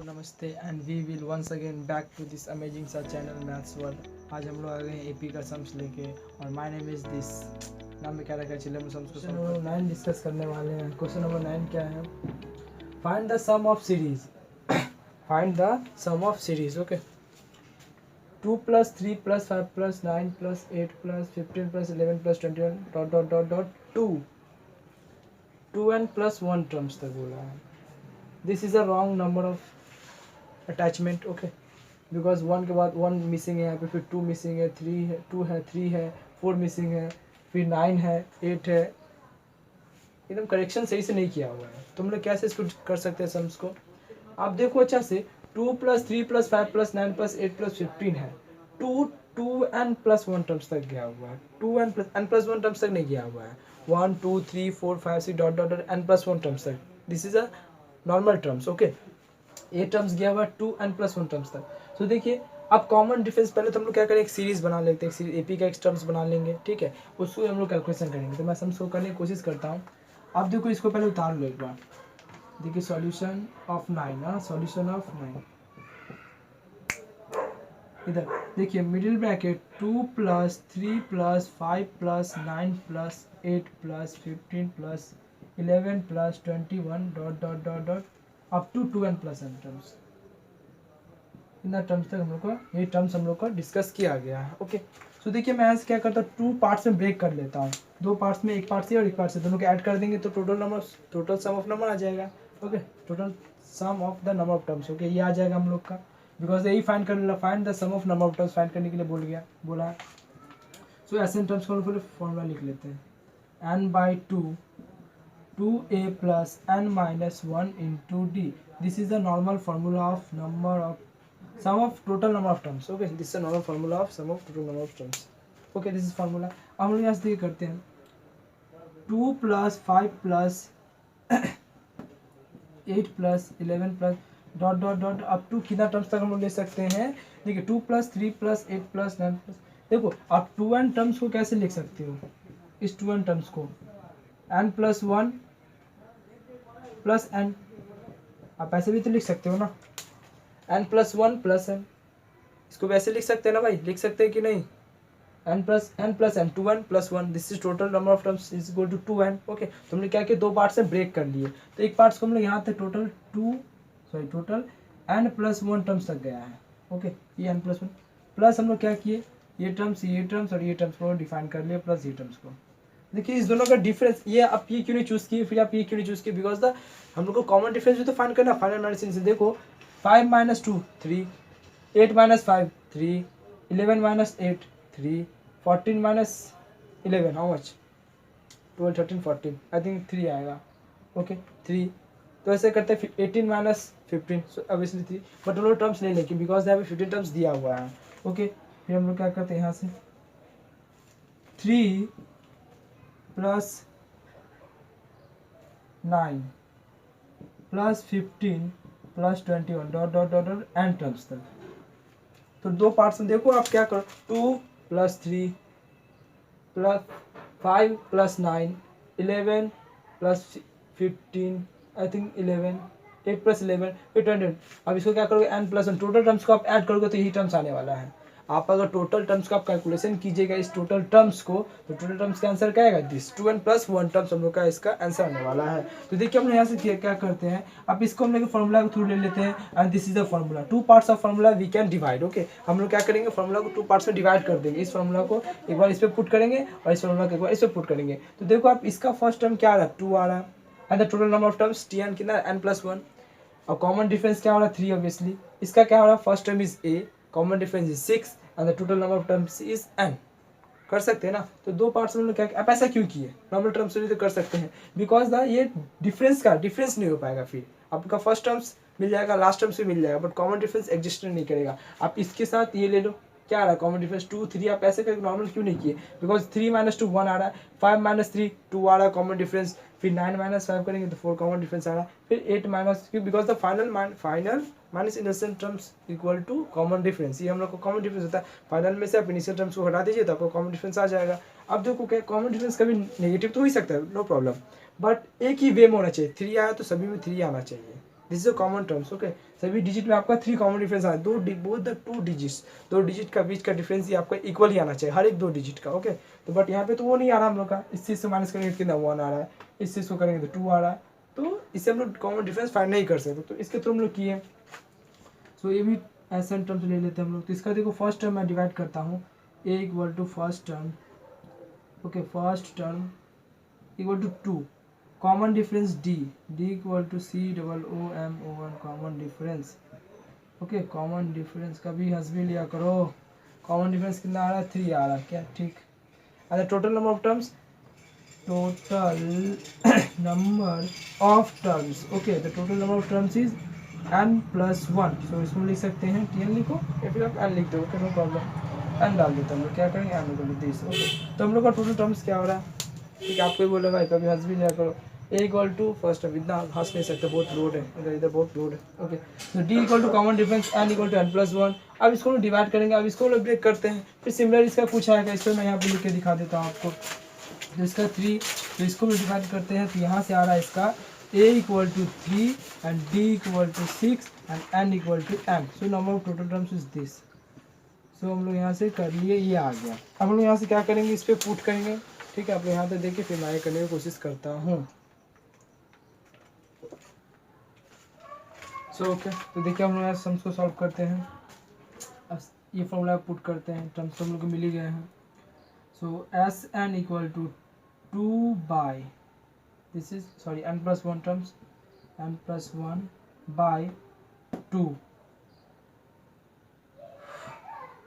नमस्ते and we will once again back to this amazing सा channel maths world. आज हम लोग आ गए हैं एपी का सम्स लेके और माय नेम इज दिस। नाम में क्या रखा है, चलिए हम सम्स को क्वेश्चन नंबर 9 डिस्कस करने वाले हैं। क्वेश्चन नंबर 9 क्या है? Find the sum of series. Find the sum of series. Okay, 2 + 3 + 5 + 9 + 8 + 15 + 11 + 21 dot dot dot dot 2n + 1 terms तक बोला है। This is a wrong number of attachment. Okay, because 1 के बाद 1 मिसिंग है, यहाँ पे फिर 2 मिसिंग है, 3 है, 2 है, 3 है, 4 मिसिंग है, फिर 9 है, 8 है। एकदम करेक्शन सही से नहीं किया हुआ है। तुम लोग कैसे इसको कर सकते हैं सम्स को? आप देखो अच्छा से, 2 + 3 + 5 + 9 + 8 + 15 है। 2n + 1 टर्म्स तक गया हुआ है। 2n + 1 टर्म्स तक नहीं गया हुआ है। 1 2 3 4 5 6 dot dot dot n + 1 terms तक। This is a normal terms. Okay, ये टर्म्स गया हुआ 2n + 1 टर्म्स तक। तो देखिए, अब कॉमन डिफरेंस पहले तो हम लोग क्या करें, एक सीरीज बना लेते हैं। सीरीज एपी का एक टर्म्स बना लेंगे, ठीक है, उसको हम लोग कैलकुलेशन करेंगे। तो मैं सम्स को करने की कोशिश करता हूँ। आप देखो, इसको पहले उतार लो एक बार। देखिए, सॉल्यूशन ऑफ 9, हाँ, सॉल्यूशन ऑफ 9 इधर देखिए, middle bracket 2 + 3 + 5 + 9 + 8 + 15 + 11 + 21 dot dot dot dot up to 2n + n terms. इतना टर्म्स तक हम लोग को ये टर्म्स हम लोग का डिस्कस किया गया है। ओके, तो देखिए, मैं ऐसे क्या करता हूँ, 2 पार्ट्स में ब्रेक कर लेता हूँ। 2 पार्ट्स में, एक पार्ट से और एक पार्ट से, दोनों को ऐड कर देंगे तो टोटल सम ऑफ नंबर आ जाएगा। Okay, total sum of the number of terms. Okay, ये आ जाएगा हम लोग का, बिकॉज यही find the sum of number of terms find करने के लिए बोला है। सो ऐसे टर्म्स को हम फॉर्मूला लिख लेते हैं। n/2 2a + n - 1 into d. This is the normal formula of number of sum of total number of terms. Okay, this is a normal formula of sum of total number of terms. Okay, this is formula. अब हम लोग यहाँ से करते हैं 2 + 5 + 8 + 11 + dot dot dot up to कितना terms तक हम लोग ले सकते हैं। देखिए, 2 + 3 + 8 + 9 देखो, आप 2n टर्म्स को कैसे लिख सकते हो? इस 2n टर्म्स को n + 1 + n, आप ऐसे भी तो लिख सकते हो ना, n + 1 + n। इसको वैसे लिख सकते हैं ना भाई, लिख सकते हैं कि नहीं? n + n 2n + 1, this is total number of terms is equal to 2n। Okay, तो हमने क्या किया, 2 पार्ट्स में ब्रेक कर लिए। तो एक पार्ट्स को हम लोग यहाँ तक टोटल n + 1 टर्म्स तक गया है। ओके, ये n + 1 प्लस हम लोग क्या किए, ये टर्म्स और ये टर्म्स को डिफाइन कर लिए, प्लस ये टर्म्स को। देखिए, इस दोनों का डिफरेंस, ये आप ये क्यों नहीं चूज किए, फिर आप ये क्यों नहीं चूज किए? बिकॉज द हम लोग को कॉमन डिफरेंस भी तो फाइंड करना। फाइनल मेडिसिन से देखो, 5 - 2 3, 8 - 5 3, 11 - 8 3, 14 - 11 हाउ मच, 12 13 14, आई थिंक 3 आएगा। ओके, 3। तो ऐसे करते हैं 18 - 15, सो ऑब्वियसली 3, बट हम लोग टर्म्स नहीं लेंगे बिकॉज यहाँ पे 15 टर्म्स दिया हुआ है। ओके, फिर हम लोग क्या करते हैं, यहाँ से 3 + 9 + 15 + 21 dot dot dot dot n terms तक। तो 2 पार्ट्स में देखो, आप क्या करो, 2 + 3 + 5 + 9 11 + 15, आई थिंक 11, 8 + 11 फिर 20। अब इसको क्या करोगे, n + 1 टोटल टर्म्स को आप ऐड करोगे तो यही टर्म्स आने वाला है। आप अगर टोटल टर्म्स का आप कैलकुलेशन कीजिएगा इस टोटल टर्म्स को, तो टोटल टर्म्स का आंसर क्या आएगा, दिस 2n + 1 टर्म्स हम लोग का इसका आंसर आने वाला है। तो देखिए, हम लोग यहाँ से क्या करते हैं, अब इसको हम लोग फॉर्मूला के थ्रू ले लेते हैं and this is the formula. 2 parts of formula we can divide. Okay, हम लोग क्या करेंगे, फॉर्मूला को 2 पार्ट्स में डिवाइड कर देंगे। इस फॉर्मूला को एक बार इस पर पुट करेंगे और इस फॉर्मूला को एक बार इस पर पुट करेंगे। तो देखो, आप इसका फर्स्ट टर्म क्या आ रहा है, 2 आ रहा है, and the total number of terms tn कितना, n + 1, और कॉमन डिफरेंस क्या हो रहा है, 3 ऑब्वियसली। इसका क्या हो रहा है, first term is a, common difference is 6 and the total number of terms is n। कर सकते हैं ना? तो 2 पार्ट्स में क्या, आप ऐसा क्यों किए, नॉर्मल टर्म्स से तो कर सकते हैं, बिकॉज द ये डिफरेंस नहीं हो पाएगा। फिर आपका फर्स्ट टर्म्स मिल जाएगा, लास्ट टर्म्स भी मिल जाएगा, बट कॉमन डिफरेंस एग्जिस्ट नहीं करेगा। आप इसके साथ ये ले लो, क्या आ रहा है कॉमन डिफरेंस 2 3, आप ऐसे करके नॉर्मल क्यों नहीं किए, बिकॉज 3 - 2 1 आ रहा है, 5 - 3 2 आ रहा है कॉमन डिफरेंस, फिर 9 - 5 करेंगे तो 4 कॉमन डिफरेंस आ रहा है, फिर 8 - because the final minus initial terms equal to common difference. ये हम लोग को कॉमन डिफरेंस होता है। फाइनल में से आप इनिशियल टर्म्स को हटा दीजिए तो आपको कॉमन डिफरेंस आ जाएगा। अब देखो, क्या कॉमन डिफरेंस कभी नेगेटिव तो हो ही सकता है, नो प्रॉब्लम, बट एक ही वे में होना चाहिए। 3 आया तो सभी में 3 आना चाहिए, this is a common terms. Okay, सभी डिजिट में आपका 3 कॉमन डिफरेंस आ दो बोथ द 2 डिजिट्स, 2 डिजिट का बीच का डिफरेंस ही आपका इक्वल ही आना चाहिए, हर एक 2 डिजिट का। ओके, तो बट यहाँ पे तो वो नहीं आ रहा हम लोग का, इस चीज़ से माइनस करेंगे कितना 1 आ रहा है, इस चीज़ को करेंगे तो 2 आ रहा है, तो इससे हम लोग कॉमन डिफरेंस फाइंड नहीं कर सकते, तो इसके थ्रू हम लोग किए। सो ये भी एसन टर्म्स ले लेते हैं हम लोग। तो इसका देखो फर्स्ट टर्म मैं डिवाइड करता हूँ, A equal to first term, okay first term equal to 2, common difference D, D equal to C double O M O one common difference. Okay, common difference कभी हंस भी लिया करो, कॉमन डिफरेंस कितना आ रहा है 3 आ रहा है क्या, ठीक। अच्छा total number of terms, total number of terms, okay the total number of terms is n+1, सो इसको लिख सकते हैं tn लिखो या फिर आप n लिख दो, ओके नो प्रॉब्लम, n डाल देते हम लोग, क्या करेंगे n equal to this. Okay, तो हम लोग का टोटल टर्म्स क्या हो रहा है, ठीक है, आपको ही बोले भाई कभी हंस भी लिया करो, ए इक्वल टू फर्स्ट अब इतना हंस नहीं सकते, बहुत लोड है इधर, इधर बहुत लोड है। ओके, तो D equal to common difference N equal to n+1, अब इसको डिवाइड करेंगे, अब इसको लोग ब्रेक करते हैं, फिर सिमिलर इसका कुछ आएगा, इसको मैं यहाँ पे लिख के दिखा देता हूँ आपको, तो इसका 3, तो इसको भी डिवाइड करते हैं, तो यहाँ से आ रहा है इसका a equal to 3 and d equal to 6 and n equal to m, so number of total terms is this. So हम लोग यहाँ से कर लिए, ये आ गया। अब हम लोग यहाँ से क्या करेंगे, इस पर पुट करेंगे, ठीक है, आप लोग यहाँ पे देखिए, फिर मैं आगे करने की कोशिश करता हूँ। सो ओके, तो देखिए हम लोग यहाँ सम्स को सॉल्व करते हैं, अब ये फॉर्मूला पुट करते हैं, टर्म्स हम लोग को मिल ही गए हैं। So S N equal to 2 by this is sorry n+1 terms, n+1 by 2,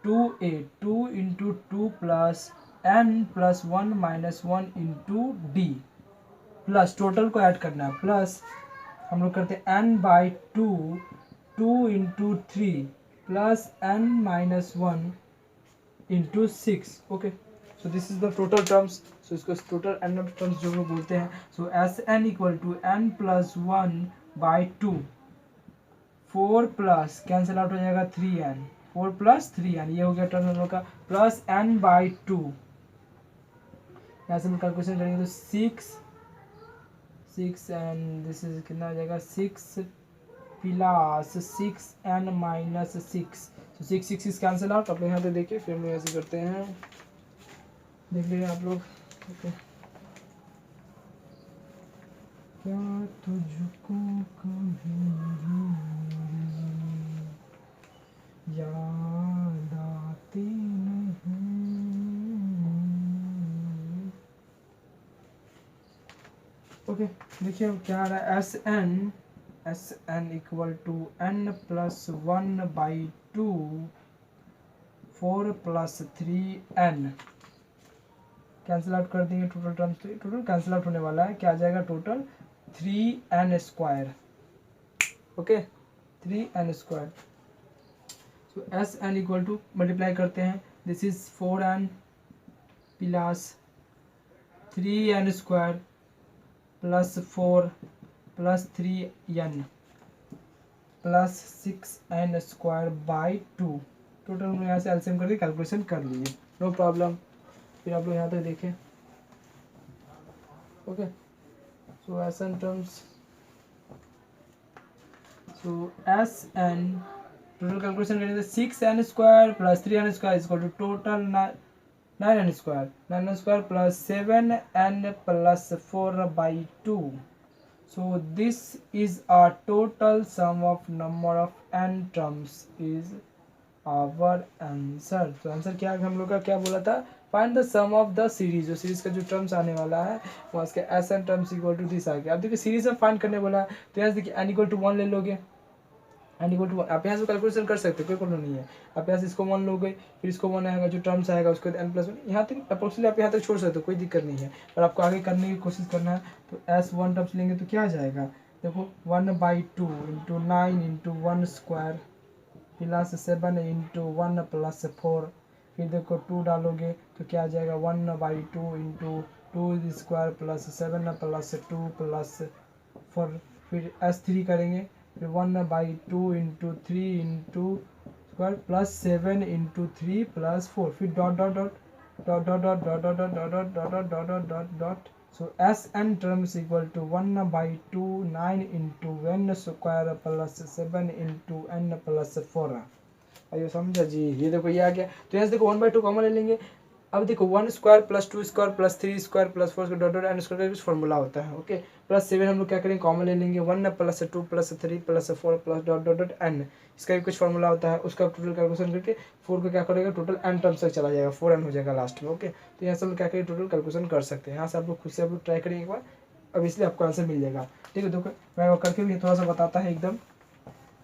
2a 2 into 2 plus n+1 minus 1 into D, plus total को ऐड करना है, प्लस हम लोग करते हैं n/2 2 into 3 plus n-1 into 6। Okay, so this is the total terms, so इसको total N terms जो लोग बोलते हैं। So S N equal to n+1/2, 4 plus cancel out हो जाएगा 3n, 4 प्लस 3n, ये हो गया टर्म हम लोग का, प्लस n/2, यहाँ से हम कैलकुलेशन करेंगे तो 6 एंड दिस इज कितना हो जाएगा 6 प्लस 6n-6, तो 6 कैंसिल आउट। आप लोग यहाँ पे देखिए, फिर हम लोग ऐसे करते हैं, देख लीजिए आप लोग। ओके, क्या तुझको कभी याद आती नहीं। ओके, देखिए क्या आ रहा है, S N equal to n+1/2 4 plus 3n, cancel out कर देंगे टोटल टर्म्स, तो टोटल कैंसिल आउट होने वाला है, क्या आ जाएगा total 3n²। Okay, 3n², so S N equal to multiply करते हैं, this is 4n plus 3n² plus 4 plus 3n plus 6n²/2, total हम यहाँ से एलसीएम करके कैलकुलेशन कर लीजिए, नो प्रॉब्लम। फिर आप लोग यहाँ तक देखें। Okay, so S N terms, so S N total calculation करेंगे 6n² plus 3n² equal to total 9n² 9n² plus 7n plus 4/2, so this is a total sum of number of n terms is our answer। तो answer क्या हम लोग का क्या बोला था, find the sum of the series, जो series का जो टर्म्स आने वाला है वो इसके S N terms equal to this आ गया। अब देखिए सीरीज में फाइंड करने बोला है, तो यहाँ से देखिए n इक्वल टू 1 ले लोगे, n इक्वल टू 1 आप यहाँ से कैलकुलेशन कर सकते हो, कोई प्रॉब्लम नहीं है। आप यहाँ से इसको 1 लोगे, फिर इसको 1 आएगा, जो टर्म्स आएगा उसके बाद n+1, यहाँ तक अप्रोक्सीमेटली आप यहाँ तक छोड़ सकते हो, कोई दिक्कत नहीं है, पर आपको आगे करने की कोशिश करना है। तो S1 टर्म्स लेंगे तो क्या आ जाएगा, देखो 1/2 into 9 into 1² plus 7 into 1 plus 4, फिर देखो 2 डालोगे तो क्या आ जाएगा 1/2 इंटू 2² प्लस 7 प्लस 2 प्लस 4, फिर S3 करेंगे, फिर 1/2 into 3 into square plus 7 into 3 plus 4, फिर dot dot dot dot dot dot dot dot dot dot dot dot dot dot dot so S N terms equal to 1/2 9 into n square plus 7 into n plus 4। अरे समझा जी, ये देखो ये आ गया। तो यहाँ से देखो 1/2 कॉमन ले लेंगे। अब देखो 1 square plus 2 square plus 3 square plus 4 square dot dot N square का कुछ फॉर्मूला होता है। ओके, प्लस 7 हम लोग क्या करेंगे, कॉमन ले लेंगे। 1 plus 2 plus 3 plus 4 plus dot dot dot N, इसका भी कुछ फॉर्मूला होता है। उसका टोटल कैलकुलेशन करके 4 को क्या करेगा, टोटल एन टर्म्स तक चला जाएगा, 4n हो जाएगा लास्ट में। ओके, तो यहाँ से हम लोग क्या करेंगे, टोटल कैलकुलेशन कर सकते हैं। यहाँ से आप लोग खुद से आप लोग ट्राई करेंगे एक बार, अब इसलिए आपको आंसर मिल जाएगा। ठीक है, देखो मैं करके भी थोड़ा सा बताता है एकदम,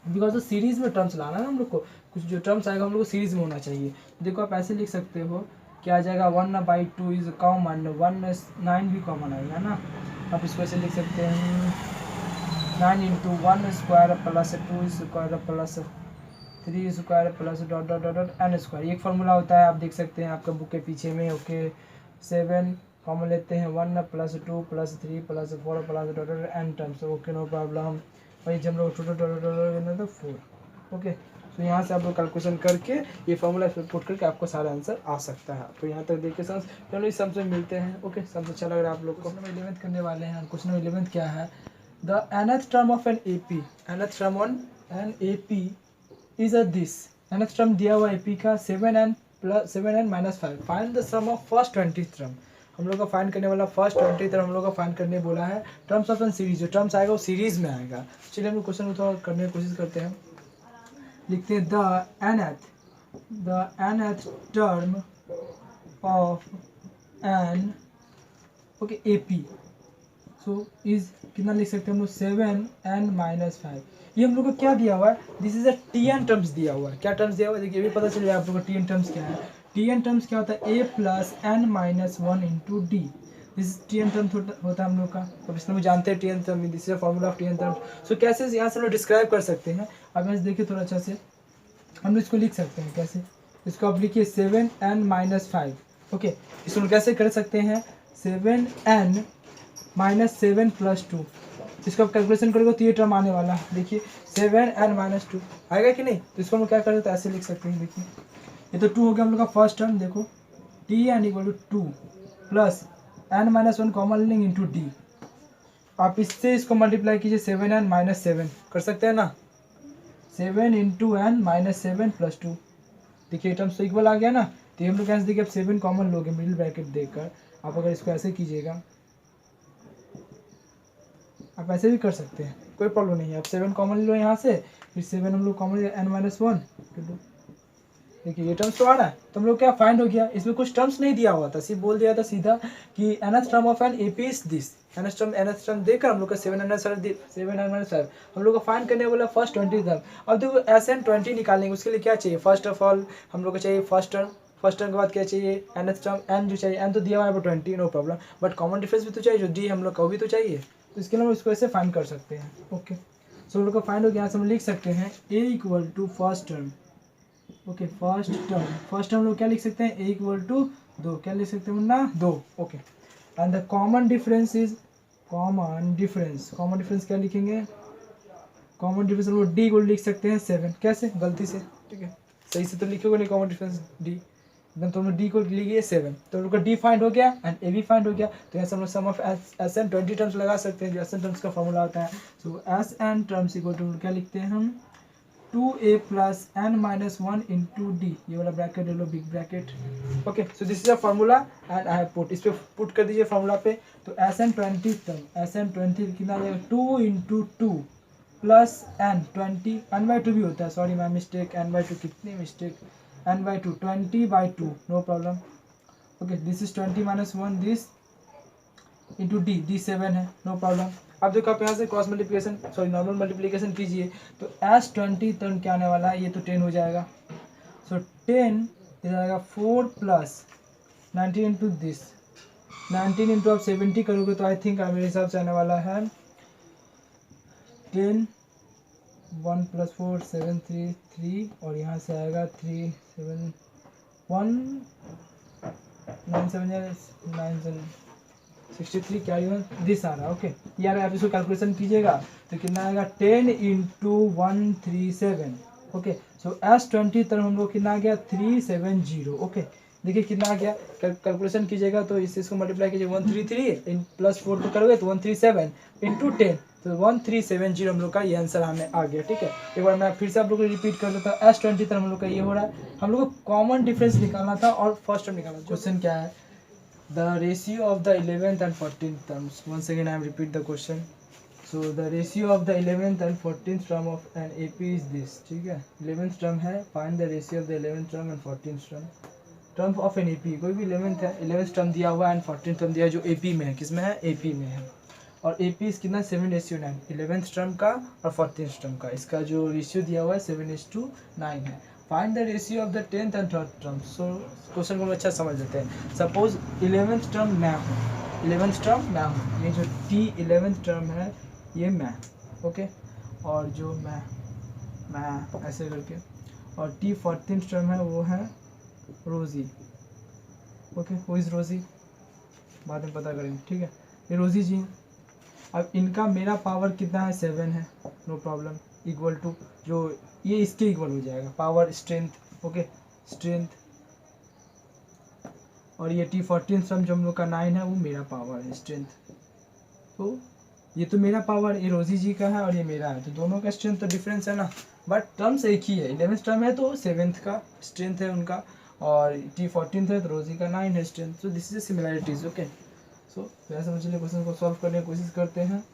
बिकॉज तो सीरीज में टर्म्स लाना है हम लोग को, कुछ जो टर्म्स आएगा हम लोग को सीरीज में होना चाहिए। देखो आप ऐसे लिख सकते हो, क्या आ जाएगा 1/2 इज कॉमन, 9 भी कॉमन आएगा ना। आप इसको ऐसे लिख सकते हैं 9 into 1 square plus 2 square plus 3 square plus dot dot dot dot N square. एक फार्मूला होता है, आप देख सकते हैं आपका बुक के पीछे में। ओके, 7 कॉमन लेते हैं, 1 plus 2 plus 3 plus 4 plus dot dot N terms. Okay, no problem. वही जब लोग टोटल टोटल 4। ओके, तो यहाँ से आप लोग कैलकुलेशन करके ये फॉर्मूला पुट करके आपको सारा आंसर आ सकता है। तो यहाँ तक देखिए सर, चलो इस सब से मिलते हैं। ओके, सब अच्छा लग रहा है आप लोग को। क्वेश्चन नंबर 11 करने वाले हैं। क्वेश्चन नंबर 11 क्या है, the nth term of an AP, nth term on an AP is this. nth term दिया हुआ एपी का 7n plus 7n minus 5। Find the sum of first 20th term. हम लोग का फाइंड करने वाला फर्स्ट 20th टर्म हम लोग का फाइंड करने बोला है। टर्म्स ऑफ एन सीरीज, जो टर्म्स आएगा वो सीरीज में आएगा। चलिए हम लोग क्वेश्चन को थोड़ा करने की कोशिश करते हैं। लिखते हैं the nth term of an okay AP, so is कितना लिख सकते हैं हम लोग, 7n माइनस 5। ये हम लोग को क्या दिया हुआ है, this is a TN terms दिया हुआ है। क्या टर्म्स दिया हुआ है, देखिए ये भी पता चल जाएगा आप लोग को टीएन टर्म्स क्या है। टीएन टर्म्स क्या होता है, a plus n minus 1 into D. This TN term होता है हम लोग का। अब इसमें हम जानते हैं T N term, this is formula of T N term. So कैसे यहाँ से हम लोग डिस्क्राइब कर सकते हैं। अब यहाँ से देखिए थोड़ा अच्छा से हम लोग इसको लिख सकते हैं। कैसे, इसको आप लिखिए 7n माइनस 5। ओके, इसको कैसे कर सकते हैं, 7n माइनस 7 प्लस 2। इसको आप कैलकुलेशन करोगे तो ये टर्म आने वाला है। देखिए 7n माइनस 2 आएगा कि नहीं। तो इसको हम क्या कर सकते हैं, ऐसे लिख सकते हैं। देखिए ये तो 2 हो गया हम लोग का फर्स्ट टर्म। देखो tn equal to 2 plus n minus 1 common लेंगे इंटू डी। आप इससे इसको मल्टीप्लाई कीजिए, 7n माइनस 7 कर सकते हैं ना, 7 इंटू n माइनस 7 प्लस 2। देखिए टर्म्स तो इक्वल आ गया ना। तो हम लोग कैसे देखिए, अब 7 कॉमन लोगे मिडिल ब्रैकेट देकर। आप अगर इसको ऐसे कीजिएगा, आप ऐसे भी कर सकते हैं, कोई प्रॉब्लम नहीं है। आप 7 कॉमन लो यहाँ से, फिर 7 हम लोग कॉमन लिया n माइनस 1। देखिए ये टर्म्स तो आ रहा है। तो हम लोग क्या फाइंड हो गया, इसमें कुछ टर्म्स नहीं दिया हुआ था, सिर्फ बोल दिया था सीधा कि nth term of an AP is this. nth term देकर हम लोग का 7n माइनस 5 हम लोग का फाइंड करने वाला फर्स्ट 20 टर्म। अब देखो SN20 निकालेंगे, उसके लिए क्या चाहिए, फर्स्ट ऑफ ऑल हम लोग को चाहिए फर्स्ट टर्म। फर्स्ट टर्म के बाद क्या चाहिए, nth टर्म n जो चाहिए, n तो दिया हुआ है 20, no problem. But common difference भी तो चाहिए, जो डी हम लोग का वो भी तो चाहिए। तो इसके लिए हम इसको ऐसे फाइंड कर सकते हैं। ओके, सो हम लोग का फाइंड हो गया। यहाँ से हम लिख सकते हैं a equal to first term. Okay, first term हम लोग क्या लिख सकते हैं, a इक्वल टू 2। क्या लिख सकते हैं ना, 2। Okay, and the common difference is, common difference क्या लिखेंगे, कॉमन डिफरेंस हम लोग डी को लिख सकते हैं 7। कैसे, गलती से, ठीक है सही से तो लिखोगे नहीं कॉमन डिफरेंस डी एकदम, तो हम लोग डी को लिखिए 7। तो हम लोग का डी फाइंड हो गया एंड ए भी फाइंड हो गया। तो यहाँ से हम लोग सम ऑफ SN20 टर्म्स लगा सकते हैं, जो SN टर्म्स का फॉर्मूला होता है। So SN terms equal to क्या लिखते हैं हम, 2a plus n minus 1 into D. ये वाला ब्रैकेट ले लो, big bracket. Okay, so this is a formula and I have put, इस पे पुट कर दीजिए फार्मूला पे। तो SN20 टर्म, SN20 कितना आ जाएगा, 2 इंटू 2 प्लस n/2 भी होता है, सॉरी माई मिस्टेक, n/2 कितनी mistake, n/2 20/2, no problem. Okay, this is 20 minus 1 this into D 7 है, नो प्रॉब्लम। अब देखो आप यहाँ से cross multiplication, sorry normal multiplication कीजिए। तो S20 टर्म क्या आने वाला है, ये तो 10 हो जाएगा। सो 10 ये जाएगा 4 प्लस 19 इंटू दिस, 19 इंटू आप 70 करोगे तो आई थिंक मेरे हिसाब से आने वाला है 10, 1 प्लस 4 7 3 3, और यहाँ से आएगा 3 7 1 9 7 9 7 63 क्या दिस आ रहा है। ओके, यार आप इसको कैलकुलेशन कीजिएगा तो कितना आएगा, 10 इंटू 137। ओके, सो S20 तरफ हम लोग कितना आ गया, 370। ओके, देखिए कितना आ गया, कैलकुलेशन कीजिएगा तो इसको मल्टीप्लाई कीजिए 133 प्लस 4 तो करोगे तो 137 इंटू 10 तो 1370 हम लोग का ये आंसर हमें आ गया। ठीक है, एक बार मैं फिर से आप लोग को रिपीट कर देता हूँ। S20 तरह हम लोग का ये हो रहा है, हम लोग को कॉमन डिफरेंस निकालना था और फर्स्ट टर्म निकालना। क्वेश्चन क्या है, the ratio of the 11th and 14th terms. Once again I am repeat the question. So the ratio of the 11th and 14th term of an AP is this। ठीक है, 11th term है, find the ratio of the 11th term and 14th term of an AP। कोई भी 11th है, 11th term दिया हुआ है and 14th term दिया है जो AP में है। किसमें है, AP में है। और AP कितना 7:9, 11th टर्म का और 14th टर्म का, इसका जो रेशियो दिया हुआ है 7:9 है। Find the ratio of the 10th and 3rd term. So question को हम अच्छा समझ लेते हैं। सपोज 11th टर्म मैं हूँ, 11th टर्म मैं हूँ, ये जो T 11th टर्म है ये मैं, ओके, और जो मैं ऐसे करके, और T 14th टर्म है वो है रोजी। ओके, हु इज़ रोजी, बाद में पता करेंगे। ठीक है, ये रोजी जी। अब इनका मेरा पावर कितना है, 7 है, नो प्रॉब्लम, इक्वल टू जो ये इसके इक्वल हो जाएगा पावर स्ट्रेंथ। ओके, स्ट्रेंथ, और ये T 14th टर्म जो हम लोग का 9 है वो मेरा पावर है, स्ट्रेंथ। तो ये तो मेरा पावर, ये रोजी जी का है और ये मेरा है, तो दोनों का स्ट्रेंथ तो डिफरेंस है ना, बट टर्म्स एक ही है। 11th टर्म है तो 7th का स्ट्रेंथ है उनका, और T 14th है तो रोजी का 9 है strength. So this is similarities. Okay, so वैसे समझ लिए क्वेश्चन को सॉल्व करने की कोशिश करते हैं।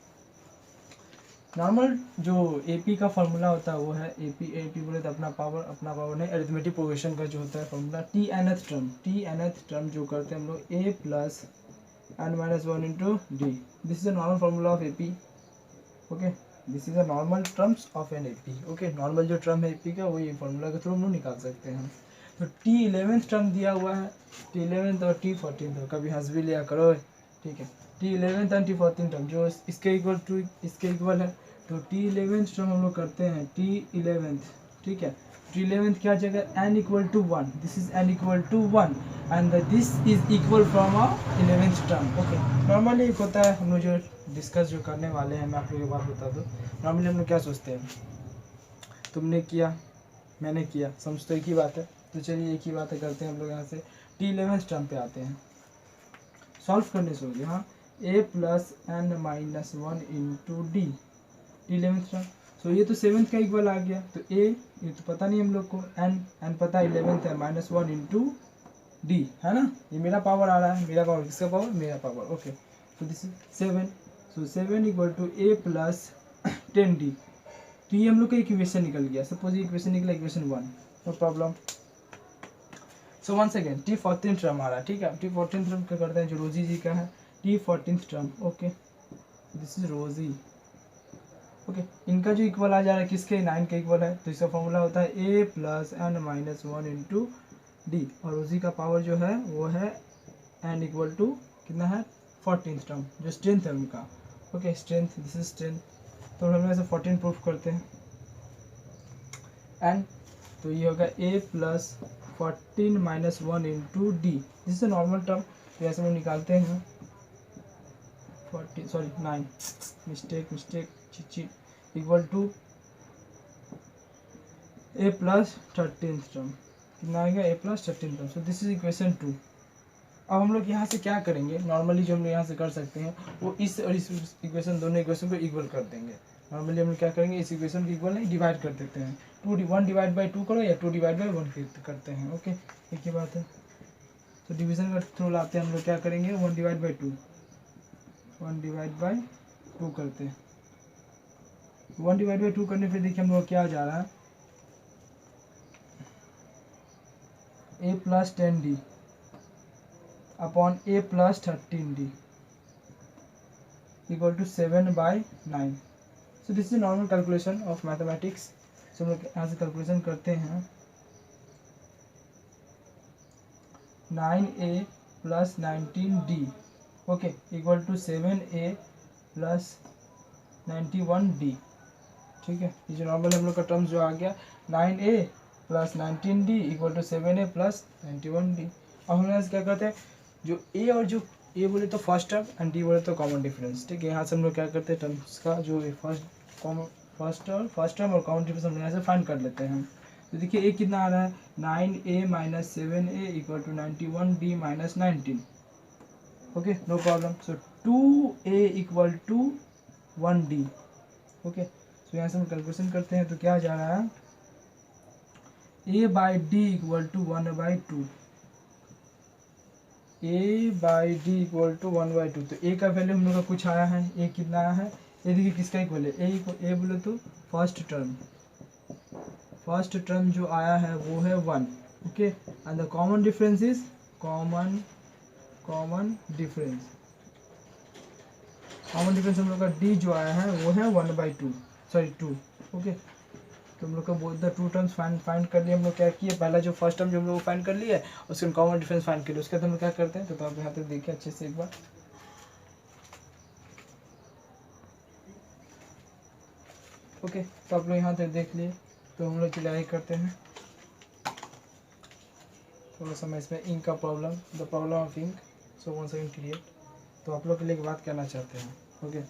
नॉर्मल जो AP का फार्मूला होता है वो है AP बोले तो अपना पावर नहीं, अरिथमेटिक प्रोग्रेशन का जो होता है फार्मूला, T nth टर्म जो करते हैं हम लोग A plus n-1 into D। This is a normal formula of AP। Okay, this is a normal terms of an AP। Okay, normal जो टर्म है AP का वो ये फॉर्मूला के थ्रू हम लोग निकाल सकते हैं। तो T 11th टर्म दिया हुआ है, T 11th और T 14th, कभी हंस भी लिया करो। ठीक है, T 11th और T 14th टर्म जो इसके इक्वल टू इसके इक्वल है, तो T 11th टर्म हम लोग करते हैं T 11th। ठीक है, T 11th क्या जगह n equal to 1, this is n equal to 1 and this is equal from a 11th term. Okay, normally एक होता है, हम लोग जो डिस्कस जो करने वाले हैं, मैं आप लोगों को बात बता दूँ। नॉर्मली हम लोग क्या सोचते हैं, तुमने किया मैंने किया, समझ तो एक ही बात है। तो चलिए एक ही बात है, करते हैं हम लोग यहाँ से T 11th टर्म पे आते हैं, सॉल्व करने से हो गया। हाँ, A plus n-1 into D, T 11th term. So ये तो 7th का इक्वल आ गया, तो A ये तो पता नहीं हम लोग को, n पता है 11th है, -1 इंटू D है ना, ये मेरा पावर आ रहा है, मेरा पावर, किसका पावर, मेरा पावर। ओके, तो this is 7, so 7 equal to A plus 10D। तो ये हम लोग का इक्वेशन निकल गया। सपोज ये इक्वेशन निकला, equation 1, no problem. So once again T 14th term आ रहा है। ठीक है, T 14th टर्म क्या करते हैं, जो रोजी जी का है T 14th term. Okay, this is रोजी। ओके, इनका जो इक्वल आ जा रहा है किसके, 9 के इक्वल है, तो इसका फॉर्मूला होता है A plus n-1 into D, और रोजी का पावर जो है वो है n इक्वल टू कितना है, 14th टर्म जो स्ट्रेंथ है उनका। Okay, strength, this is strength, तो हम ऐसे 14 प्रूफ करते हैं एंड, तो ये होगा A plus 14 minus 1 into D, this is normal term. तो ऐसे हम निकालते हैं 9 mistake equal to A plus 13th term, कितना आएगा, A plus 13th term. So this is equation 2। अब हम लोग यहाँ से क्या करेंगे, नॉर्मली जो हम लोग यहाँ से कर सकते हैं वो इस और इस इक्वेशन, दोनों इक्वेशन को इक्वल कर देंगे। नॉर्मली हम लोग क्या करेंगे, इस इक्वेशन को इक्वल नहीं, डिवाइड कर देते हैं। 1 डिवाइड बाई 2 करो या 2 डिवाइड बाई 1 करते हैं। ओके, एक ही बात है। तो डिवीजन का थ्रू लाते हैं हम लोग, क्या करेंगे, 1 डिवाइड बाई 2 करते हैं। 1 डिवाइड बाई 2 करने पे देखिए हम लोग क्या आ जा रहा है, A plus 10D upon A plus 13D equal to 7/9। So this is normal calculation of mathematics. So हम लोग यहाँ से कैलकुलेशन करते हैं, 9A plus 19D okay equal to 7A plus 91D। ठीक है, ये जो नॉर्मल हम लोग का टर्म्स जो आ गया, 9A plus 19D equal to 7A plus 91D। अब हम यहाँ से क्या करते हैं, जो A और जो A बोले तो फर्स्ट टर्म एंड D बोले तो कॉमन डिफरेंस। ठीक है, यहाँ से हम लोग क्या करते हैं, टर्म्स का जो फर्स्ट टर्म और कॉमन डिफरेंस हम यहाँ से फाइंड कर लेते हैं। तो देखिए ए कितना आ रहा है 9a minus 7a equal to 91d minus 19। Okay no problem. So 2a equal to 1d। Okay so यहाँ से हम कैलकुलेशन करते हैं तो क्या जा रहा है a by D equal to 1/2। a by D equal to 1/2। तो a का वैल्यू हम लोग का कुछ आया है, a कितना आया है, ये देखिए किसका इक्वल है, a बोले तो फर्स्ट टर्म जो आया है वो है 1। Okay and the common difference is common difference हम लोग का d जो आया है वो है 1/2 सॉरी 2। ओके तो हम लोग का both the two terms find कर लिए। हम लोग क्या किए, पहला जो फर्स्ट टर्म जो हम लोग फाइंड कर लिए उसके कॉमन डिफरेंस फाइंड कर लिए। उसके बाद हम लोग क्या करते हैं तो आप यहाँ तक देखिए अच्छे से एक बार। ओके तो आप लोग यहाँ तक देख लिए तो हम लोग चलिए करते हैं। थोड़ा सा मैं इसमें इंक का the problem of ink. So 1 second create. तो आप लोग के लिए एक बात कहना चाहते हैं। ओके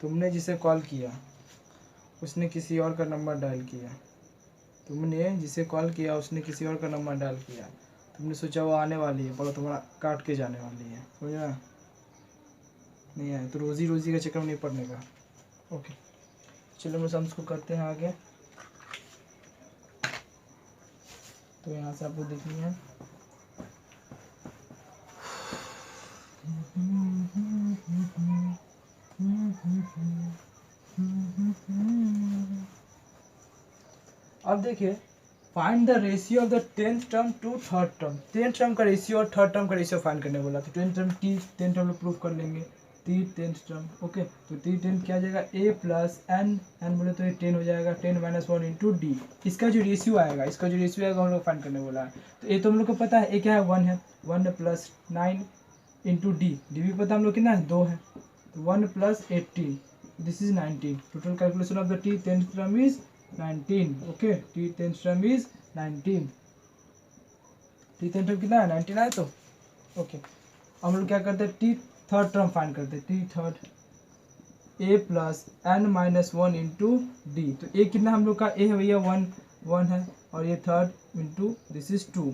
तुमने जिसे कॉल किया उसने किसी और का नंबर डायल किया, तुमने जिसे कॉल किया उसने किसी और का नंबर डायल किया, तुमने सोचा वो आने वाली है पर तुम्हारा काट के जाने वाली है, समझा नहीं आया तो रोजी का चक्कर नहीं पड़ने का। ओके चलो हम सम्स को करते हैं आगे। तो यहाँ से आपको देखनी है अब देखिए find the ratio of the 10th term to 3rd term. 10th term का रेशियो और 3rd टर्म का रेशियो फाइंड करने बोला। तो 10th term 10th term proof कर लेंगे 10th टर्म। ओके तो 10th क्या आ जाएगा a प्लस एन बोले तो ये 10 हो जाएगा 10 माइनस 1 इंटू डी। इसका जो रेशियो आएगा हम लोग फाइंड करने बोला है। तो ये तो हम लोग को पता है, ये क्या है 1 है, 1 प्लस 9 इंटू डी भी पता हम लोग कितना है 2 है, तो 1 plus 18 this is 19। Total calculation of the 10th term is 19। Okay 10th term is 19। 10th term कितना है 19 है। तो ओके हम लोग क्या करते हैं 3rd टर्म फाइंड करते हैं। 3rd a plus N minus 1 into D. तो a कितना हम लोग का a है भैया 1 है और ये 3rd into this is 2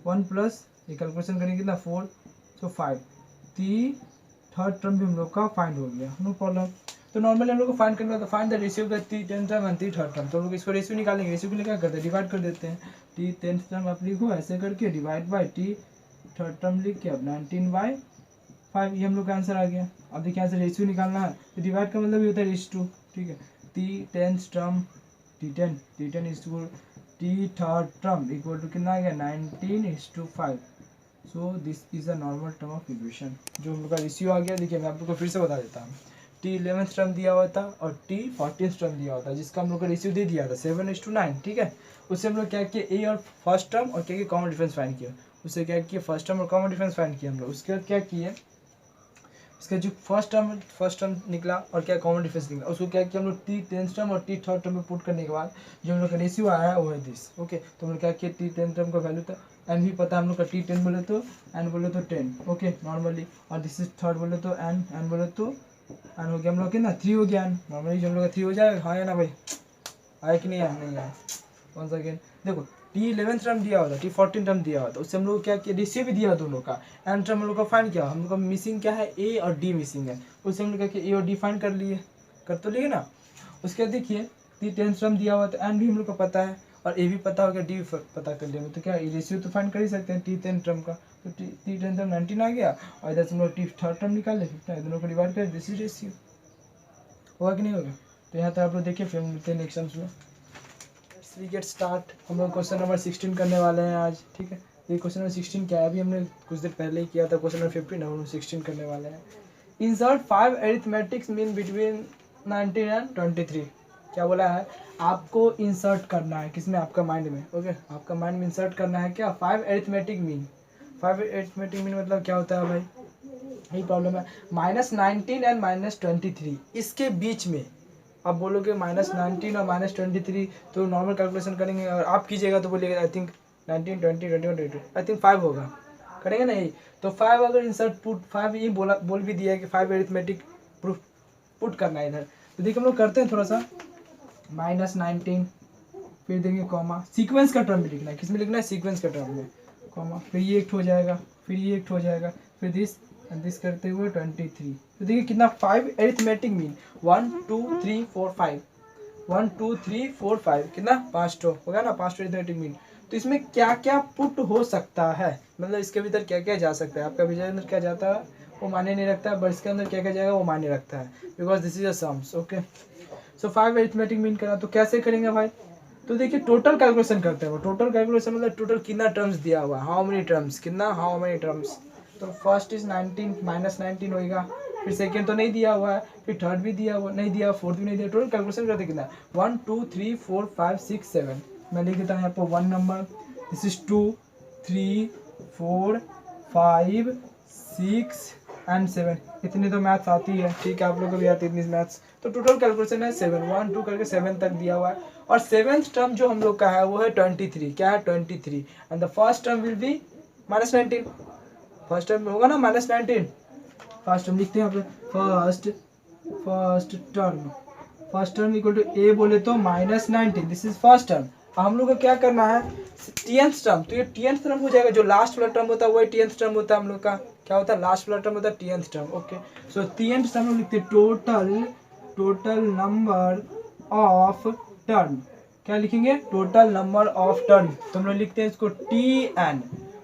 1 plus ये कैलकुलेशन करेंगे कितना 4 सो 5। 3rd टर्म भी हम लोग का फाइंड हो गया, नो प्रॉब्लम। तो नॉर्मली हम लोग को फाइंड करना था find the ratio of the 10th term and 3rd term. तो हम लोग इसको रेशियो निकालेंगे। रेशियो के लिए क्या करते हैं डिवाइड कर देते हैं। 10th टर्म आप लिखो ऐसे करके डिवाइड बाय 3rd टर्म लिख के अब 19/5 ये हम लोग का आंसर आ गया। अब देखिए यहाँ से रेशियो निकालना है तो डिवाइड का मतलब ये होता है रेशियो 2। ठीक है 10th term T10 is to 3rd term equal to कितना आ गया 19:5। So this is a normal term of equation. जो हम लोग का रेशियो आ गया देखिए मैं आप लोग को फिर से बता देता हूँ। T11th टर्म दिया हुआ था और T14th टर्म दिया हुआ था जिसका हम लोग का रेशियो दे दिया था 7:9। ठीक है उससे हम लोग क्या किए ए और फर्स्ट टर्म और क्या किया कॉमन डिफरेंस फाइंड किया। उससे क्या किया फर्स्ट टर्म और कॉमन डिफरेंस फाइंड किया हम लोग। उसके बाद क्या किए इसका जो फर्स्ट टर्म निकला और क्या कॉमन डिफरेंस निकला उसको क्या किया हम लोग 10th टर्म और 3rd टर्म में पुट करने के बाद जो हम लोग का रेशियो आया है वो है दिस। ओके तो हम लोग क्या किया 10th टर्म का वैल्यू था एन भी पता हम लोग का 10 बोले तो एन बोले तो 10। ओके नॉर्मली और दिस इज 3rd बोले तो एन बोले तो एन हो गया हम लोग कितना 3 हो गया। नॉर्मली जो हम लोग का 3 हो जाएगा। हाँ या ना भाई आया कि नहीं आया नहीं आया। वन सेकेंड देखो T11th टर्म दिया हुआ था T14 टर्म दिया हुआ था उससे हम लोग क्या किया रेशियो भी दिया दोनों का एन टर्म हम लोग का फाइंड किया। हम लोग का मिसिंग क्या है ए और डी मिसिंग है उससे हम लोग क्या किया ए और डी फाइंड कर लिए कर तो लिए ना। उसके बाद देखिए T10th टर्म दिया हुआ था एन भी हम लोग को पता है और ए भी पता हो गया डी भी पता कर लिया तो क्या रेशियो तो फाइंड कर ही सकते हैं T10th टर्म का। तो T10th टर्म 19 आ गया और इधर से हम लोग T3rd टर्म निकाले 15 दोनों को डिवाइड कर दिस इज रेशियो। होगा कि नहीं होगा। तो यहाँ तक आप लोग देखिए फिर मिलते हैं नेक्स्ट में। We get start. हम लोग क्वेश्चन नंबर 16 करने वाले हैं आज। ठीक है ये क्वेश्चन नंबर 16 क्या है अभी हमने कुछ देर पहले ही किया था क्वेश्चन नंबर 15 हम लोग 16 करने वाले हैं। Insert 5 arithmetics mean between 19 and 23। क्या बोला है आपको इंसर्ट करना है किसमें आपका माइंड में। ओके आपका माइंड में इंसर्ट करना है क्या 5 अरिथमेटिक मीन। 5 अरिथमेटिक मीन मतलब क्या होता है भाई यही प्रॉब्लम है -19 एंड -23 इसके बीच में आप बोलोगे -19 और -23 तो नॉर्मल कैलकुलेशन करेंगे और आप कीजिएगा तो बोलिएगा आई थिंक 19 20 21 22 आई थिंक 5 होगा करेंगे ना यही। तो 5 अगर इंसर्ट पुट 5 ये बोल भी दिया है कि 5 अरिथमेटिक पुट करना है इधर। तो देखिए हम लोग करते हैं थोड़ा सा -19 फिर देंगे कॉमा, सीक्वेंस का टर्म भी लिखना है, किस में लिखना है, सीक्वेंस का टर्म में, कॉमा, फिर ये एक हो जाएगा, फिर ये एक हो जाएगा, फिर दिस दिस करते हुए 23। तो देखिए कितना 5 एरिथमेटिक मीन 1 2 3 4 5 1 2 3 4 5 कितना 5 तो होगा ना, 5 एरिथमेटिक मीन। तो इसमें क्या क्या पुट हो सकता है, मतलब इसके भीतर क्या क्या जा सकता है, आपका भीतर अंदर क्या जाता है वो मायने नहीं रखता है, बट इसके अंदर क्या क्या जाएगा वो मायने रखता है, because this is a sums. Okay, so 5 arithmetic mean करा, तो कैसे करेंगे भाई, तो देखिए टोटल कैलकुलेशन करते हैं, वो टोटल कैलकुलेशन मतलब टोटल कितना टर्म्स दिया हुआ है, हाउ मेनी टर्म्स, कितना हाउ मेनी टर्म्स। तो फर्स्ट इज 19 माइनस 19 होगा, फिर सेकेंड तो नहीं दिया हुआ है, फिर थर्ड भी दिया हुआ नहीं दिया, फोर्थ भी नहीं दिया, टोटल कैलकुलेशन करते कितना 1 2 3 4 5 6 7। मैं लिख देता हूँ यहाँ पर 1 नंबर, दिस इज 2 3 4 5 6 एंड 7। इतनी तो मैथ्स आती है, ठीक है, आप लोगों को भी आती है इतनी मैथ्स। तो टोटल कैलकुलेशन है 7 1 2 करके 7 तक दिया हुआ है, और सेवेंथ टर्म जो हम लोग का है वो है 23, क्या है 23, and the first term will be minus 19, first term होगा ना माइनस 19, फर्स्ट टर्म लिखते हैं यहाँ पे, फर्स्ट टर्म इक्वल टू ए बोले तो minus 19, this is first term. हम लोग को क्या करना है, टीएंथ टर्म, तो ये टीएंथ टर्म हो जाएगा, जो लास्ट वाला टर्म होता है वही टीएंथ टर्म होता है हम लोग का, क्या होता है लास्ट वाला टर्म होता है टीएंथ टर्म। ओके, सो टीएंथ टर्म लिखते हैं टोटल नंबर ऑफ टर्म, क्या लिखेंगे, टोटल नंबर ऑफ टर्म, तो हम लोग लिखते हैं इसको T N.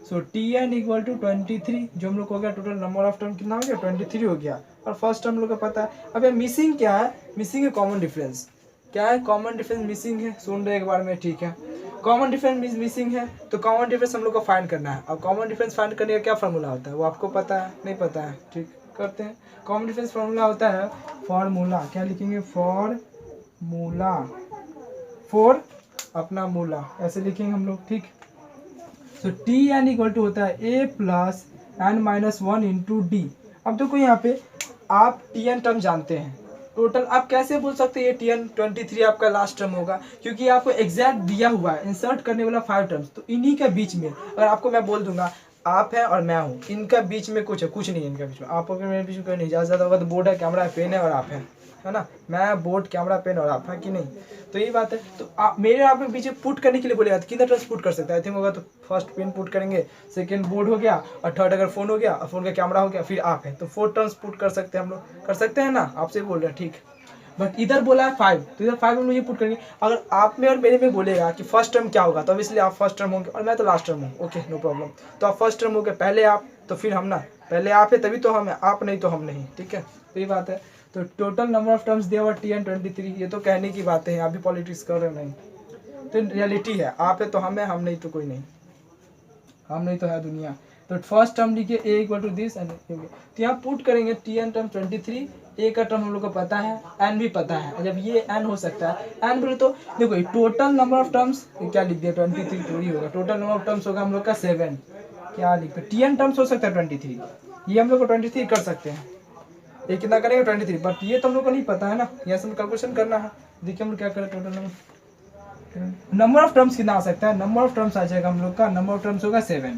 So T N equal to 23, जो हम लोग को हो गया टोटल नंबर ऑफ टर्म कितना हो गया 23 हो गया, और फर्स्ट टर्म लोग का पता है। अब ये मिसिंग क्या है, मिसिंग है कॉमन डिफरेंस, क्या है कॉमन डिफरेंस मिसिंग है, सुन रहे एक बार में, ठीक है, कॉमन डिफरेंस मिसिंग है, तो कॉमन डिफरेंस हम लोग को फाइंड करना है। अब कॉमन डिफरेंस फाइंड करने का क्या फार्मूला होता है वो आपको पता है, नहीं पता है, ठीक, करते हैं। कॉमन डिफरेंस फार्मूला होता है फॉर्मूला, क्या लिखेंगे, फॉर्मूला फॉर अपना मूला, ऐसे लिखेंगे हम लोग, ठीक। So T N equal to होता है A plus N minus 1 into D. अब देखो यहाँ पे आप टी एन टर्म जानते हैं टोटल, आप कैसे बोल सकते हैं ये टी एन 23 आपका लास्ट टर्म होगा, क्योंकि आपको एग्जैक्ट दिया हुआ है इंसर्ट करने वाला 5 टर्म्स, तो इन्हीं के बीच में अगर आपको मैं बोल दूंगा आप है और मैं हूँ, इनका बीच में कुछ है, कुछ नहीं है इनके बीच में, आप अगर मेरे बीच में कोई नहीं, ज़्यादा ज़्यादा होगा तो बोर्ड है, कैमरा है, पेन है और आप है ना, मैं बोर्ड कैमरा पेन और आप है कि नहीं, तो यही बात है। तो आप मेरे आप में पीछे पुट करने के लिए बोलेगा तो कितना टर्म्स पुट कर सकते हैं, आई थिंक होगा तो फर्स्ट पेन पुट करेंगे, सेकंड बोर्ड हो गया, और थर्ड अगर फोन हो गया और फोन का कैमरा हो गया, फिर आप है, तो 4 टर्म्स पुट कर सकते हैं हम लोग, कर सकते हैं ना, आपसे बोल रहे हैं, ठीक। बट इधर बोला है 5, तो इधर 5 में ये पुट करेंगे। अगर आप में और मेरे में बोलेगा कि फर्स्ट टर्म क्या होगा, तो ऑब्वियसली आप फर्स्ट टर्म होंगे और मैं तो लास्ट टर्म हूँ, ओके नो प्रॉब्लम। तो आप फर्स्ट टर्म हो गए, पहले आप तो फिर हम ना, पहले आप है तभी तो हम है, आप नहीं तो हम नहीं, ठीक है, तो ये बात है। तो टोटल नंबर ऑफ टर्म्स दिया हुआ टी एन 23, ये तो कहने की बातें हैं, आप भी पॉलिटिक्स कर रहे हो नहीं, तो रियलिटी है, आप है तो हम है, हम नहीं तो कोई नहीं, हम नहीं तो है दुनिया। तो फर्स्ट टर्म लिखिए ए इक्वल टू दिस एंड, तो यहाँ पुट करेंगे टी एन टर्म 23, ए का टर्म हम लोग को पता है, एन भी पता है, जब ये एन हो सकता है, एन बोले तो देखो टोटल नंबर ऑफ टर्म्स क्या लिख दिया 23 थोड़ी होगा, टोटल नंबर ऑफ टर्म्स होगा हम लोग का 7, क्या लिखते टी एन टर्म्स हो सकता है 23, ये हम लोग को 23 कर सकते हैं, ये कितना करेंगे 23, बट ये तो हम लोग को नहीं पता है ना, यहाँ से कैलकुलेशन करना है। देखिए हम लोग क्या करें, टोटल नंबर ऑफ टर्म्स कितना आ सकता है, नंबर ऑफ टर्म्स आ जाएगा हम लोग का, नंबर ऑफ टर्म्स होगा 7,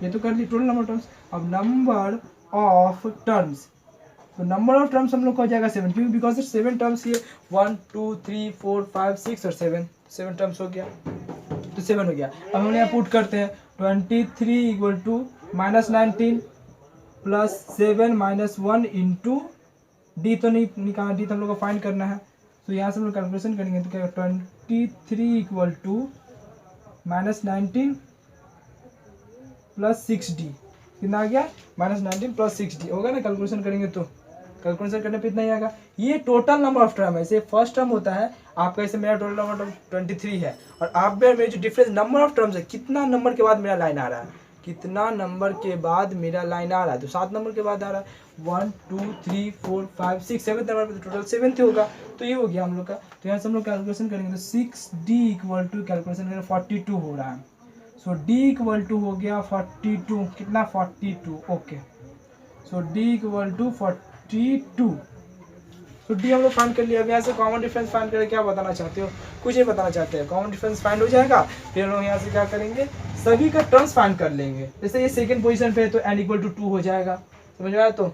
ये तो कर ली टोटल नंबर ऑफ टर्म्स। अब नंबर ऑफ टर्म्स, तो नंबर ऑफ टर्म्स हम लोग को हो जाएगा 7, क्योंकि बिकॉज 7 टर्म्स ये 1 2 3 4 5 6 और 7 टर्म्स हो गया, तो 7 हो गया। अब हम यहाँ पुट करते हैं 23 equal to minus 19 plus 7 minus 1 into D, तो नहीं निकालना, डी तो हम लोग को फाइंड करना है, तो यहाँ से हम लोग कैलकुलेशन करेंगे, तो क्या 23 equal to minus 19 plus 6 D, कितना आ गया माइनस 19 प्लस 6 डी होगा ना, कैलकुलेशन करेंगे तो कैलकुलेशन करने पे इतना ही आएगा। ये टोटल नंबर ऑफ टर्म है, ऐसे फर्स्ट टर्म होता है आपका, ऐसे मेरा टोटल नंबर टर्म 23 है, और आप में मेरे जो डिफरेंस नंबर ऑफ टर्म्स है, कितना नंबर के बाद मेरा लाइन आ रहा है, कितना नंबर के बाद मेरा लाइन आ रहा है, तो 7 नंबर के बाद आ रहा है, 1 2 3 4 5 6 7 नंबर पे टोटल 7 होगा, तो ये हो गया हम लोग का। तो यहाँ से हम लोग कैलकुलेशन करेंगे, तो 6D इक्वल टू कैलकुलेशन करेंगे 42 हो रहा है, सो D इक्वल टू हो गया 42, कितना 42, okay, so D equal to 42, तो डी हम लोग फाइंड कर लिया। अब यहाँ से कॉमन डिफरेंस फाइंड करके क्या बताना चाहते हो, कुछ नहीं बताना चाहते हैं, कॉमन डिफरेंस फाइंड हो जाएगा, फिर हम लोग यहाँ से क्या करेंगे, सभी का टर्म्स फाइंड कर लेंगे। जैसे ये सेकंड पोजीशन पे है तो n इक्वल टू 2 हो जाएगा, समझ में आया। तो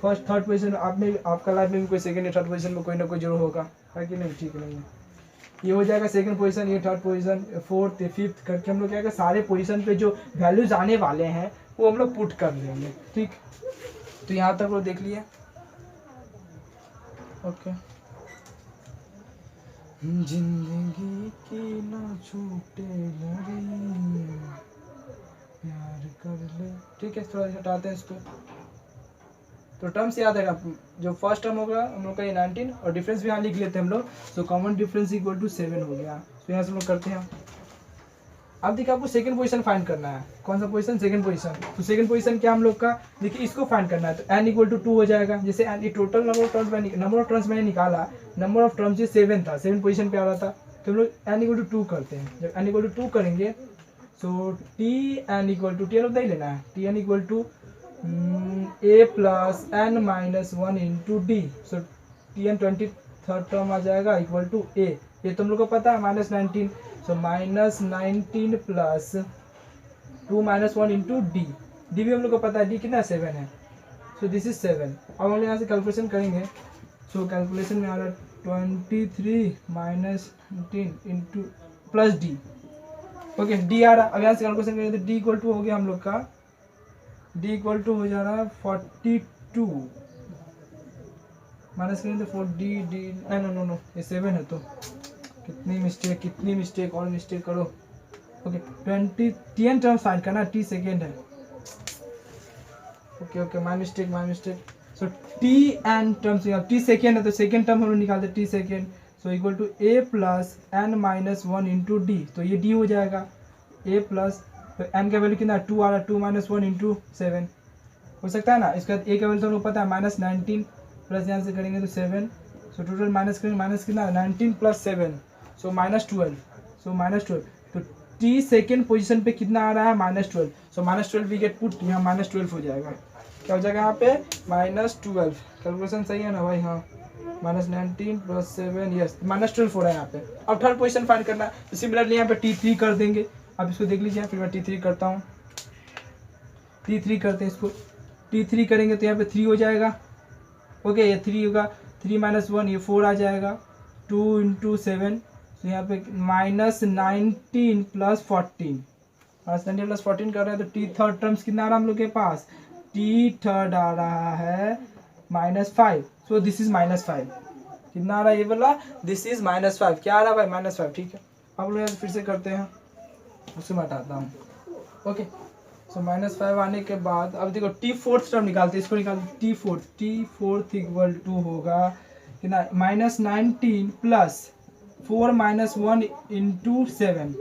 फर्स्ट थर्ड पोजीशन आप में, आपका लाइफ में भी कोई सेकंड या थर्ड पोजीशन में कोई ना कोई जरूर होगा, है कि नहीं, ठीक नहीं है। ये हो जाएगा सेकंड पोजीशन, ये थर्ड पोजीशन, फोर्थ, फिफ्थ करके हम लोग क्या सारे पोजीशन पे जो वैल्यूज आने वाले हैं वो हम लोग पुट कर देंगे। ठीक, तो यहाँ तक वो देख लिए। ओके, जिंदगी की ना छूटे लड़ी, प्यार कर ले। ठीक है, थोड़ा हटाते हैं इसको। तो टर्म्स याद है आपको, जो फर्स्ट टर्म होगा हम लोग का ये 19 और डिफरेंस भी यहाँ लिख लेते हैं हम लोग। So common difference equal to 7 हो गया। तो यहाँ से हम लोग करते हैं। अब देखिए आपको सेकंड पोजीशन फाइंड करना है। कौन सा पोजीशन? Second position. तो सेकंड पोजीशन क्या हम लोग का, देखिए इसको फाइंड करना है। तो n इक्वल टू 2 हो जाएगा। जैसे n total number of terms मैंने निकाला, नंबर ऑफ टर्म्स ये 7 था, 7 पोजीशन पे आ रहा था। तो हम लोग n इक्वल टू 2 करते हैं। जब n इक्वल टू 2 करेंगे तो T N equal to, T N उतना ही लेना है, T N equal to a plus N minus 1 into D. So T N 23rd term आ जाएगा इक्वल टू a। ये तुम लोग को पता है -19। सो -19 plus 2 minus 1 into D. D भी हम लोग को पता है, डी कितना 7 है। सो दिस इज 7। अब हम लोग यहाँ से कैलकुलेशन करेंगे। सो कैलकुलेशन में आ रहा है 23 minus 19 into plus D. Okay, D आ रहा। अब यहाँ से कैलकुलेशन करेंगे तो डी इक्वल टू हो गया हम लोग का, डी इक्वल टू हो जा रहा है 42 माइनस करेंगे तो 4 डी डी, नो नो ये 7 है। तो कितनी मिस्टेक और मिस्टेक करो। Okay, 20 T N term find करना, टी सेकेंड है। Okay my mistake. So T N terms, T second है तो सेकेंड टर्म हम लोग निकालते T second. So equal to a plus N minus 1 into D. तो ये डी हो जाएगा ए प्लस, तो एन का वैल्यू कितना 2 आ रहा है, 2 माइनस 1 इंटू 7 हो सकता है ना। इसके बाद ए का वैल्यू तो हमको पता है -19 प्लस यहाँ से करेंगे तो 7। सो टोटल माइनस करेंगे, माइनस कितना 19 प्लस 7, सो -12। सो -12, तो टी सेकेंड पोजीशन पे कितना आ रहा है -12। सो -12 वी गेट पुट, यहाँ -12 हो जाएगा। क्या हो जाएगा यहाँ पे -12। कैलकुलेशन सही है ना भाई? हाँ, -19 प्लस 7, यस -12 हो रहा है यहाँ पे। अब थर्ड पोजीशन फाइंड करना है, तो सिमिलरली यहाँ पे T3 कर देंगे। अब इसको देख लीजिए, फिर मैं T3 करता हूँ। T3 करते हैं इसको, T3 करेंगे तो यहाँ पे 3 हो जाएगा। ओके, ये 3 होगा, 3 माइनस 1 ये 4 आ जाएगा, 2 इंटू 7। तो यहाँ पे -19 प्लस 14, -19 प्लस 14 कर रहे हैं। तो टी थर्ड टर्म्स कितना आ रहा है हम लोग के पास? टी थर्ड आ रहा है -5। सो दिस इज -5। कितना आ रहा है ये वाला? This is -5। क्या आ रहा है भाई? -5। ठीक है, अब लोग फिर से करते हैं, उससे मैं हटाता हूँ। ओके, सो -5 आने के बाद अब देखो टी फोर्थ टर्म निकालते हैं। इसको निकालते टी फोर्थ इक्वल टू होगा कितना? -19 plus 4 minus 1 into 7,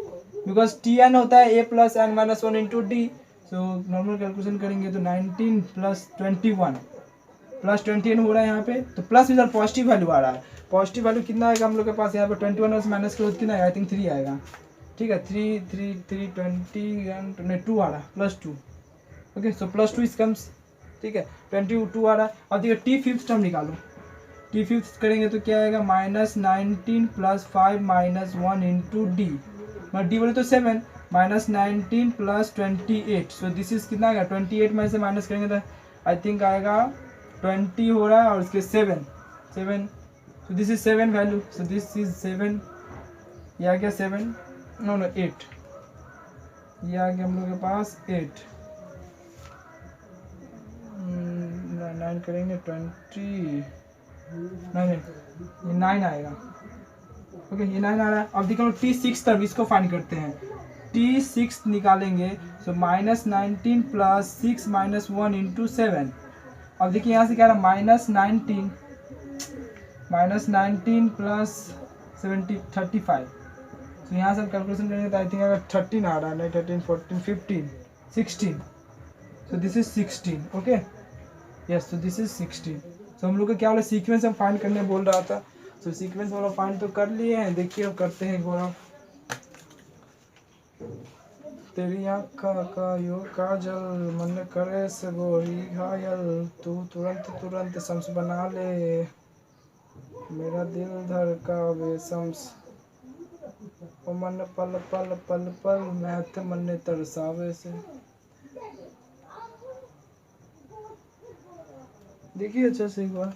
because T N होता है A plus N minus 1 into D. So normal calculation करेंगे तो 19 प्लस 21 हो रहा है यहाँ पे। तो प्लस इधर पॉजिटिव वैल्यू आ रहा है। पॉजिटिव वैल्यू कितना आएगा हम लोग के पास यहाँ पे? 21 माइनस करो कितना आएगा? आई थिंक 3 आएगा। ठीक है, 3 20 एंड 2 आ रहा है, +2। ओके, सो +2 इस कम्स। ठीक है, 22 आ रहा है। अब देखिए टी फिफ्थ टर्म निकालो। टी फिफ्थ करेंगे तो क्या आएगा? -19 plus 5 minus 1 into D. D बोले तो 7, -19 प्लस 28। सो दिस इज कितना आएगा? 28 में से माइनस करेंगे तो आई थिंक आएगा 20 हो रहा है, और इसके 7। सो this is 7 value. So this is 7, ये आ गया 7, नो 8, ये आ गया हम लोग के पास 8। 9 करेंगे 20, नहीं ये 9 आएगा। ओके, ये 9 आ रहा है। अब देखो T6 टर्म, इसको फाइंड करते हैं। T6 निकालेंगे, सो -19 प्लस 6 माइनस 1 इंटू 7। अब देखिए यहाँ से क्या रहा? -19 प्लस 35। तो यहाँ से हम कैलकुलेशन करेंगे तो आई थिंक अगर 13 आ रहा है, नहीं 13, 14, 15, 16। सो दिस इज 16। ओके, यस, तो दिस इज 16। तो हम लोग का क्या वाला सीक्वेंस हम फाइंड करने बोल रहा था। तो सीक्वेंस वाला फाइंड तो कर लिए हैं। देखिए अब करते हैं एक बार। तेरी आँखों का यो काजल, मन करे से गोरी घायल, तू तुरंत शम्स बना ले, मेरा दिल धड़कावे शम्स, ओ मन पल पल पल पल मैथ मन तरसावे से। देखिए अच्छा से एक बार।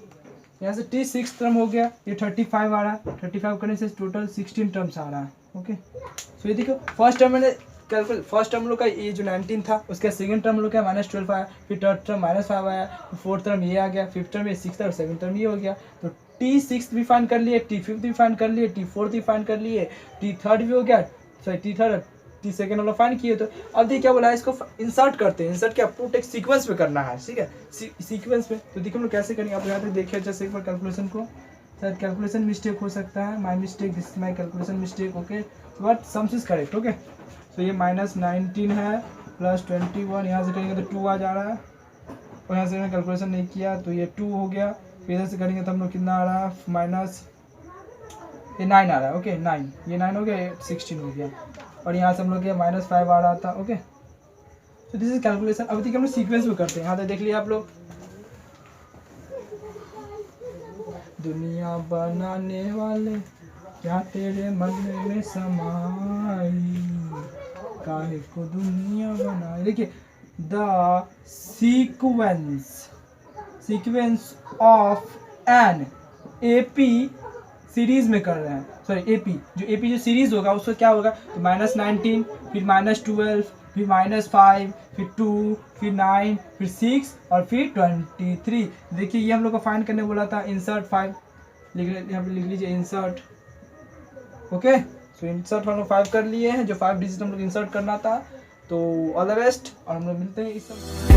यहाँ से T6 टर्म हो गया, ये 35 आ रहा है, 35 करने से टोटल 16 टर्म्स आ रहा है। ओके, सो ये देखो फर्स्ट टर्म मैंने कैलकुलेट, फर्स्ट टर्म लोग का ये जो 19 था, उसका सेकंड टर्म लोग का -12 आया, फिर थर्ड टर्म -5 आया, फिर फोर्थ टर्म ये आ गया, फिफ्थ टर्म ये, सिक्स और सेवन्थ टर्म ये हो गया। तो T6 भी फाइंड कर लिए, T5 भी फाइंड कर लिए, T4 भी फाइंड कर लिए, T3 भी हो गया, सॉरी T3 T2 वाला फाइंड किए। तो अब देखिए क्या बोला है, इसको इंसर्ट करते हैं। इंसर्ट क्या, पुट एक सीक्वेंस में करना है, ठीक है, सीक्वेंस में। तो देखिए हम लोग कैसे करेंगे, आप यहाँ पे देखिए जैसे एक बार कैलकुलेशन को, शायद कैलकुलेशन मिस्टेक हो सकता है, my mistake, this my calculation mistake. Okay, but sums is correct. Okay, तो ये -19 है प्लस 21, यहाँ से करेंगे तो 2 आ जा रहा है, और यहाँ से मैंने कैलकुलेशन नहीं किया तो ये 2 हो गया। फिर इधर से करेंगे तो हम लोग कितना आ रहा है, माइनस ये 9 आ रहा है। ओके 9, ये 9 हो गया, ये 16 हो गया, और यहाँ से हम लोग -5 आ रहा था। ओके, तो दिस इज कैलकुलेशन। अब देखिए हम लोग सीक्वेंस में करते हैं। यहाँ तक देख लिया आप लोग, दुनिया बनाने वाले क्या तेरे मन में समाई, काहे को दुनिया बनाई। देखिए the sequence of an AP series में कर रहे हैं, सॉरी एपी जो सीरीज होगा उसको क्या होगा, तो -19, फिर -12, फिर -5, फिर 2, फिर 9, फिर 6 और फिर 23। देखिए ये हम लोग को फाइंड करने बोला था, इंसर्ट 5 यहाँ पे लिख लीजिए इंसर्ट। ओके, सो इंसर्ट हम लोग 5 कर लिए हैं, जो 5 डिजिट हम लोग इंसर्ट करना था। तो ऑल द बेस्ट, और हम लोग मिलते हैं इस सब।